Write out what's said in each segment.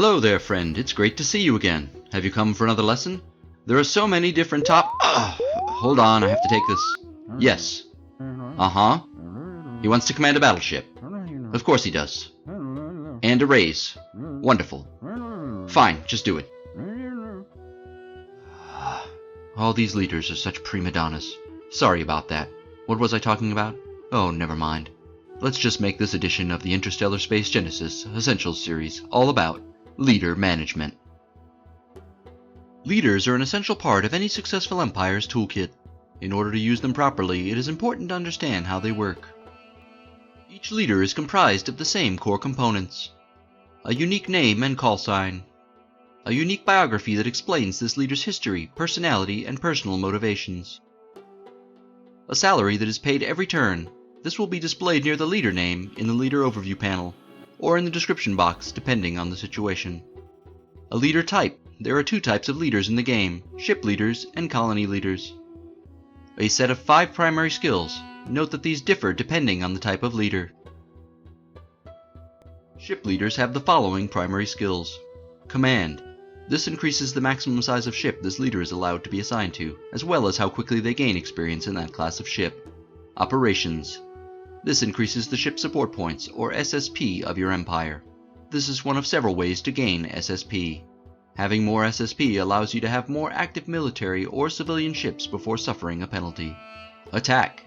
Hello there, friend. It's great to see you again. Have you come for another lesson? There are so many different hold on, I have to take this. Yes. Uh-huh. He wants to command a battleship. Of course he does. And a raise. Wonderful. Fine, just do it. All these leaders are such prima donnas. Sorry about that. What was I talking about? Oh, never mind. Let's just make this edition of the Interstellar Space Genesis Essentials series all about leader management. Leaders are an essential part of any successful empire's toolkit. In order to use them properly, it is important to understand how they work. Each leader is comprised of the same core components: a unique name and call sign, a unique biography that explains this leader's history, personality, and personal motivations, a salary that is paid every turn. This will be displayed near the leader name in the leader overview panel, or in the description box depending on the situation. A leader type. There are two types of leaders in the game: ship leaders and colony leaders. A set of 5 primary skills. Note that these differ depending on the type of leader. Ship leaders have the following primary skills. Command. This increases the maximum size of ship this leader is allowed to be assigned to, as well as how quickly they gain experience in that class of ship. Operations. This increases the ship support points, or SSP, of your empire. This is one of several ways to gain SSP. Having more SSP allows you to have more active military or civilian ships before suffering a penalty. Attack.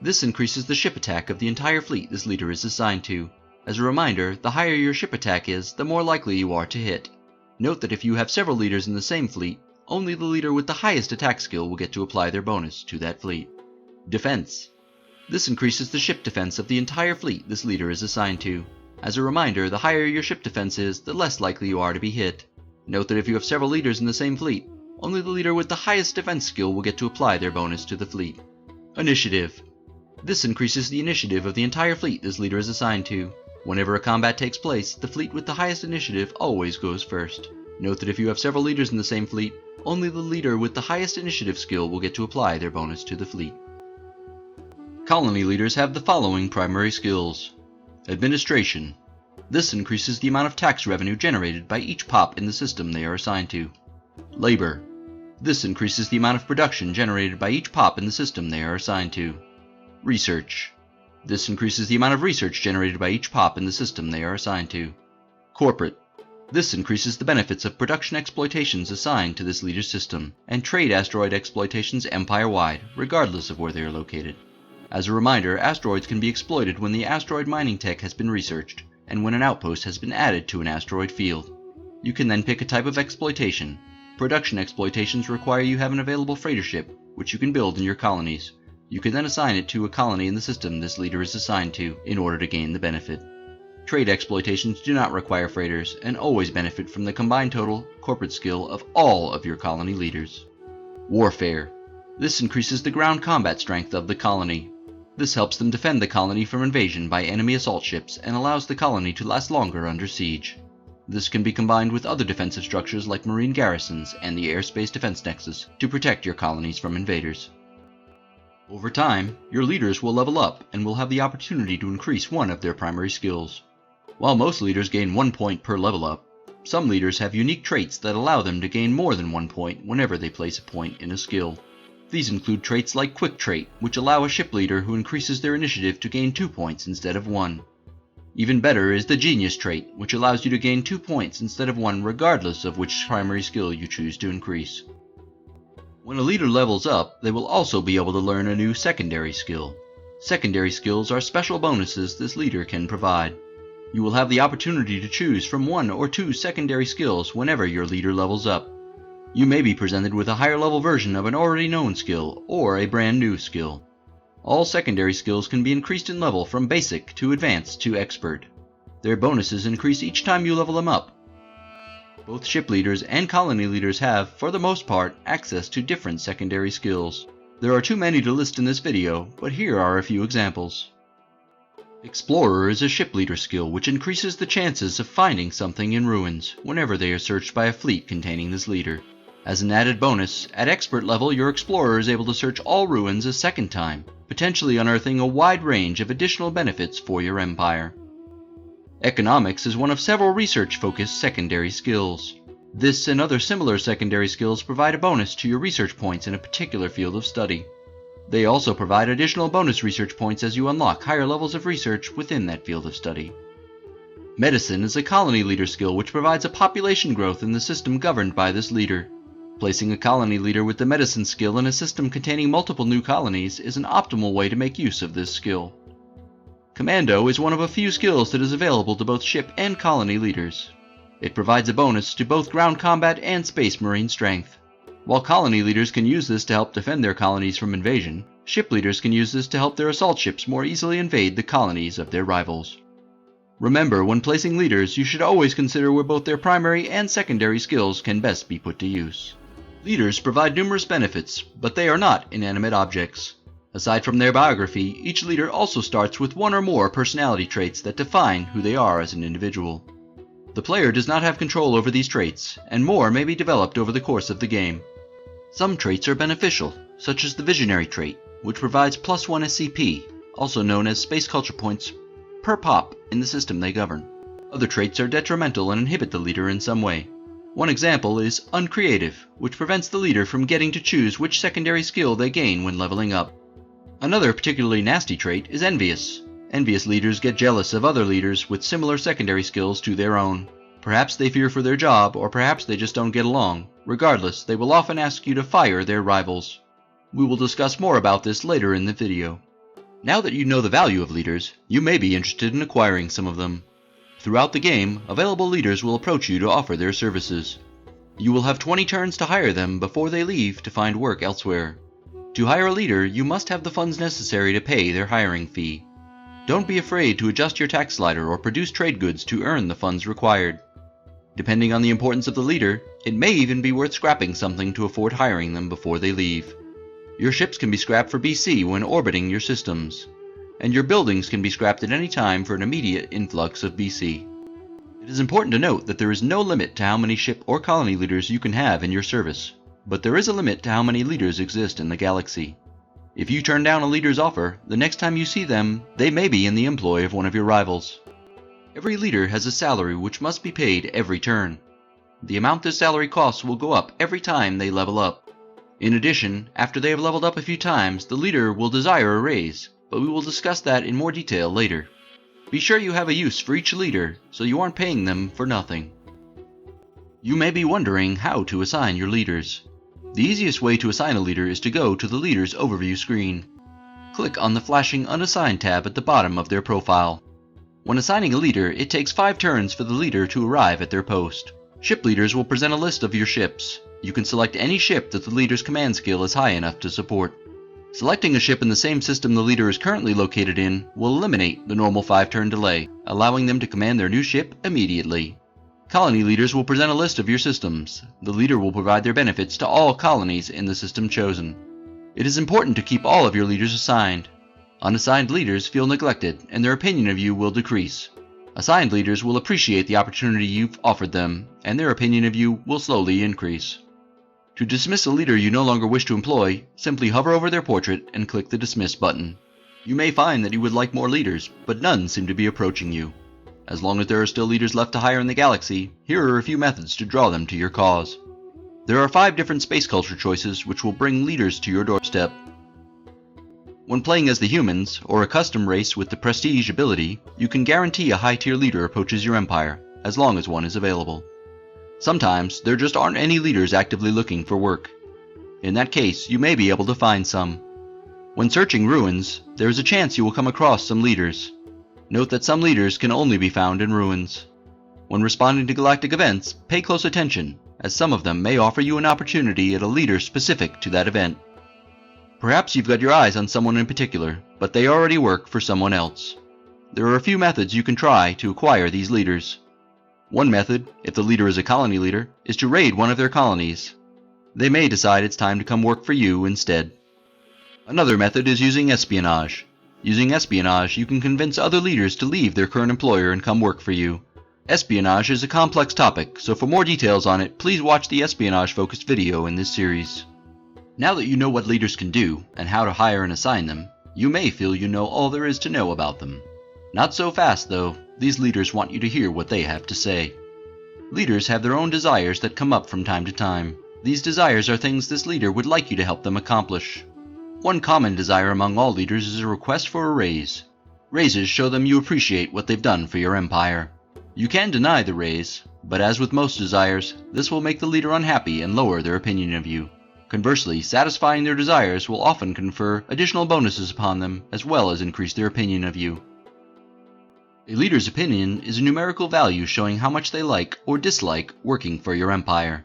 This increases the ship attack of the entire fleet this leader is assigned to. As a reminder, the higher your ship attack is, the more likely you are to hit. Note that if you have several leaders in the same fleet, only the leader with the highest attack skill will get to apply their bonus to that fleet. Defense. This increases the ship defense of the entire fleet this leader is assigned to. As a reminder, the higher your ship defense is, the less likely you are to be hit. Note that if you have several leaders in the same fleet, only the leader with the highest defense skill will get to apply their bonus to the fleet. Initiative. This increases the initiative of the entire fleet this leader is assigned to. Whenever a combat takes place, the fleet with the highest initiative always goes first. Note that if you have several leaders in the same fleet, only the leader with the highest initiative skill will get to apply their bonus to the fleet. Colony leaders have the following primary skills. Administration. This increases the amount of tax revenue generated by each pop in the system they are assigned to. Labor. This increases the amount of production generated by each pop in the system they are assigned to. Research. This increases the amount of research generated by each pop in the system they are assigned to. Corporate. This increases the benefits of production exploitations assigned to this leader's system, and trade asteroid exploitations empire-wide, regardless of where they are located. As a reminder, asteroids can be exploited when the asteroid mining tech has been researched, and when an outpost has been added to an asteroid field. You can then pick a type of exploitation. Production exploitations require you have an available freighter ship, which you can build in your colonies. You can then assign it to a colony in the system this leader is assigned to, in order to gain the benefit. Trade exploitations do not require freighters, and always benefit from the combined total corporate skill of all of your colony leaders. Warfare. This increases the ground combat strength of the colony. This helps them defend the colony from invasion by enemy assault ships and allows the colony to last longer under siege. This can be combined with other defensive structures like marine garrisons and the airspace defense nexus to protect your colonies from invaders. Over time, your leaders will level up and will have the opportunity to increase one of their primary skills. While most leaders gain 1 point per level up, some leaders have unique traits that allow them to gain more than 1 point whenever they place a point in a skill. These include traits like Quick Trait, which allow a ship leader who increases their initiative to gain 2 points instead of 1. Even better is the Genius Trait, which allows you to gain 2 points instead of 1 regardless of which primary skill you choose to increase. When a leader levels up, they will also be able to learn a new secondary skill. Secondary skills are special bonuses this leader can provide. You will have the opportunity to choose from 1 or 2 secondary skills whenever your leader levels up. You may be presented with a higher level version of an already known skill, or a brand new skill. All secondary skills can be increased in level from basic to advanced to expert. Their bonuses increase each time you level them up. Both ship leaders and colony leaders have, for the most part, access to different secondary skills. There are too many to list in this video, but here are a few examples. Explorer is a ship leader skill which increases the chances of finding something in ruins whenever they are searched by a fleet containing this leader. As an added bonus, at expert level your explorer is able to search all ruins a second time, potentially unearthing a wide range of additional benefits for your empire. Economics is one of several research-focused secondary skills. This and other similar secondary skills provide a bonus to your research points in a particular field of study. They also provide additional bonus research points as you unlock higher levels of research within that field of study. Medicine is a colony leader skill which provides a population growth in the system governed by this leader. Placing a colony leader with the medicine skill in a system containing multiple new colonies is an optimal way to make use of this skill. Commando is one of a few skills that is available to both ship and colony leaders. It provides a bonus to both ground combat and space marine strength. While colony leaders can use this to help defend their colonies from invasion, ship leaders can use this to help their assault ships more easily invade the colonies of their rivals. Remember, when placing leaders, you should always consider where both their primary and secondary skills can best be put to use. Leaders provide numerous benefits, but they are not inanimate objects. Aside from their biography, each leader also starts with one or more personality traits that define who they are as an individual. The player does not have control over these traits, and more may be developed over the course of the game. Some traits are beneficial, such as the Visionary trait, which provides +1 SCP, also known as Space Culture Points, per pop in the system they govern. Other traits are detrimental and inhibit the leader in some way. One example is Uncreative, which prevents the leader from getting to choose which secondary skill they gain when leveling up. Another particularly nasty trait is Envious. Envious leaders get jealous of other leaders with similar secondary skills to their own. Perhaps they fear for their job, or perhaps they just don't get along. Regardless, they will often ask you to fire their rivals. We will discuss more about this later in the video. Now that you know the value of leaders, you may be interested in acquiring some of them. Throughout the game, available leaders will approach you to offer their services. You will have 20 turns to hire them before they leave to find work elsewhere. To hire a leader, you must have the funds necessary to pay their hiring fee. Don't be afraid to adjust your tax slider or produce trade goods to earn the funds required. Depending on the importance of the leader, it may even be worth scrapping something to afford hiring them before they leave. Your ships can be scrapped for BC when orbiting your systems, and your buildings can be scrapped at any time for an immediate influx of BC. It is important to note that there is no limit to how many ship or colony leaders you can have in your service, but there is a limit to how many leaders exist in the galaxy. If you turn down a leader's offer, the next time you see them, they may be in the employ of one of your rivals. Every leader has a salary which must be paid every turn. The amount this salary costs will go up every time they level up. In addition, after they have leveled up a few times, the leader will desire a raise, but we will discuss that in more detail later. Be sure you have a use for each leader, so you aren't paying them for nothing. You may be wondering how to assign your leaders. The easiest way to assign a leader is to go to the leader's overview screen. Click on the flashing Unassigned tab at the bottom of their profile. When assigning a leader, it takes 5 turns for the leader to arrive at their post. Ship leaders will present a list of your ships. You can select any ship that the leader's command skill is high enough to support. Selecting a ship in the same system the leader is currently located in will eliminate the normal 5-turn delay, allowing them to command their new ship immediately. Colony leaders will present a list of your systems. The leader will provide their benefits to all colonies in the system chosen. It is important to keep all of your leaders assigned. Unassigned leaders feel neglected, and their opinion of you will decrease. Assigned leaders will appreciate the opportunity you've offered them, and their opinion of you will slowly increase. To dismiss a leader you no longer wish to employ, simply hover over their portrait and click the Dismiss button. You may find that you would like more leaders, but none seem to be approaching you. As long as there are still leaders left to hire in the galaxy, here are a few methods to draw them to your cause. There are 5 different space culture choices which will bring leaders to your doorstep. When playing as the humans, or a custom race with the Prestige ability, you can guarantee a high-tier leader approaches your empire, as long as one is available. Sometimes, there just aren't any leaders actively looking for work. In that case, you may be able to find some. When searching ruins, there is a chance you will come across some leaders. Note that some leaders can only be found in ruins. When responding to galactic events, pay close attention, as some of them may offer you an opportunity at a leader specific to that event. Perhaps you've got your eyes on someone in particular, but they already work for someone else. There are a few methods you can try to acquire these leaders. One method, if the leader is a colony leader, is to raid one of their colonies. They may decide it's time to come work for you instead. Another method is using espionage. Using espionage, you can convince other leaders to leave their current employer and come work for you. Espionage is a complex topic, so for more details on it, please watch the espionage-focused video in this series. Now that you know what leaders can do, and how to hire and assign them, you may feel you know all there is to know about them. Not so fast, though. These leaders want you to hear what they have to say. Leaders have their own desires that come up from time to time. These desires are things this leader would like you to help them accomplish. One common desire among all leaders is a request for a raise. Raises show them you appreciate what they've done for your empire. You can deny the raise, but as with most desires, this will make the leader unhappy and lower their opinion of you. Conversely, satisfying their desires will often confer additional bonuses upon them, as well as increase their opinion of you. A leader's opinion is a numerical value showing how much they like or dislike working for your empire.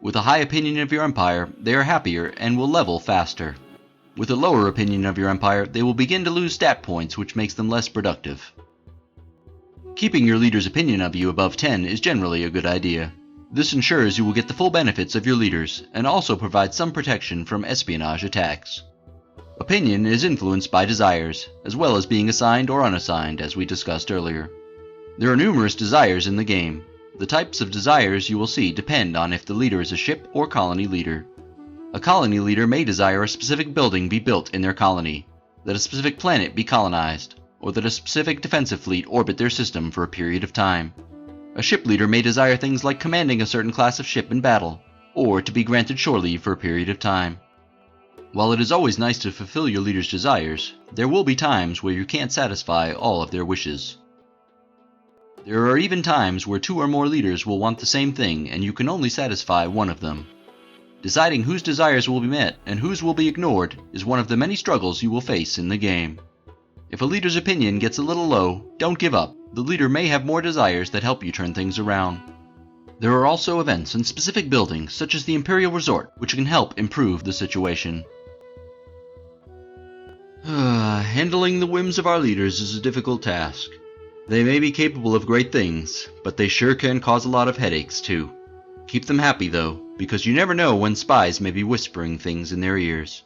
With a high opinion of your empire, they are happier and will level faster. With a lower opinion of your empire, they will begin to lose stat points, which makes them less productive. Keeping your leader's opinion of you above 10 is generally a good idea. This ensures you will get the full benefits of your leaders, and also provides some protection from espionage attacks. Opinion is influenced by desires, as well as being assigned or unassigned, as we discussed earlier. There are numerous desires in the game. The types of desires you will see depend on if the leader is a ship or colony leader. A colony leader may desire a specific building be built in their colony, that a specific planet be colonized, or that a specific defensive fleet orbit their system for a period of time. A ship leader may desire things like commanding a certain class of ship in battle, or to be granted shore leave for a period of time. While it is always nice to fulfill your leader's desires, there will be times where you can't satisfy all of their wishes. There are even times where 2 or more leaders will want the same thing and you can only satisfy one of them. Deciding whose desires will be met and whose will be ignored is one of the many struggles you will face in the game. If a leader's opinion gets a little low, don't give up. The leader may have more desires that help you turn things around. There are also events and specific buildings, such as the Imperial Resort, which can help improve the situation. Handling the whims of our leaders is a difficult task. They may be capable of great things, but they sure can cause a lot of headaches too. Keep them happy though, because you never know when spies may be whispering things in their ears.